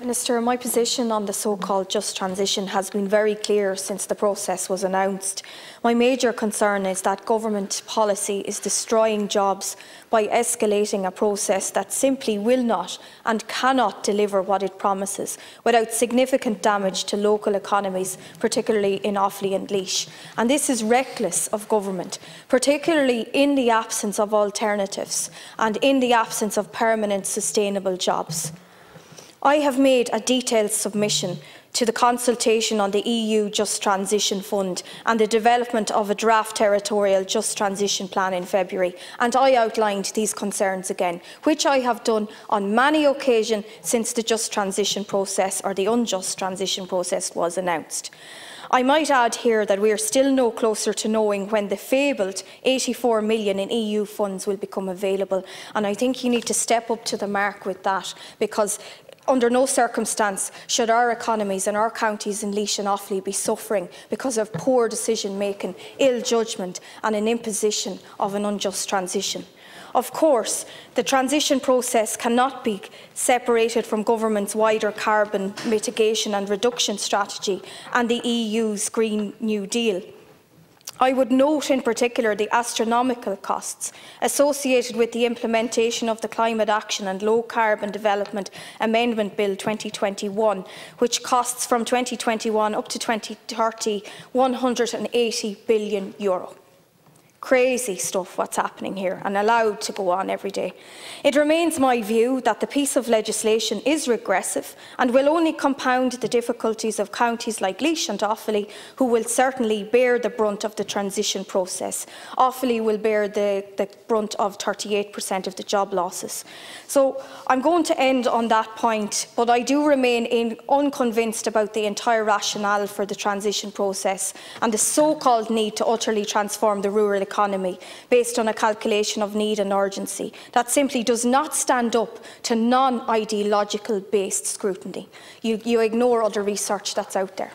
Minister, my position on the so-called just transition has been very clear since the process was announced. My major concern is that government policy is destroying jobs by escalating a process that simply will not and cannot deliver what it promises without significant damage to local economies, particularly in Offaly and Laois. And this is reckless of government, particularly in the absence of alternatives and in the absence of permanent sustainable jobs. I have made a detailed submission to the consultation on the EU Just Transition Fund and the development of a draft territorial just transition plan in February, and I outlined these concerns again, which I have done on many occasions since the just transition process or the unjust transition process was announced. I might add here that we are still no closer to knowing when the fabled 84 million in EU funds will become available, and I think you need to step up to the mark with that, because under no circumstance should our economies and our counties in Laois and Offaly be suffering because of poor decision-making, ill judgment and an imposition of an unjust transition. Of course, the transition process cannot be separated from government's wider carbon mitigation and reduction strategy and the EU's Green New Deal. I would note in particular the astronomical costs associated with the implementation of the Climate Action and Low Carbon Development Amendment Bill 2021, which costs from 2021 up to 2030 €180 billion. Crazy stuff what's happening here, and allowed to go on every day. It remains my view that the piece of legislation is regressive and will only compound the difficulties of counties like Laois and Offaly, who will certainly bear the brunt of the transition process. Offaly will bear the brunt of 38% of the job losses. So I'm going to end on that point, but I do remain unconvinced about the entire rationale for the transition process and the so-called need to utterly transform the rural economy based on a calculation of need and urgency that simply does not stand up to non-ideological based scrutiny. You ignore other research that's out there.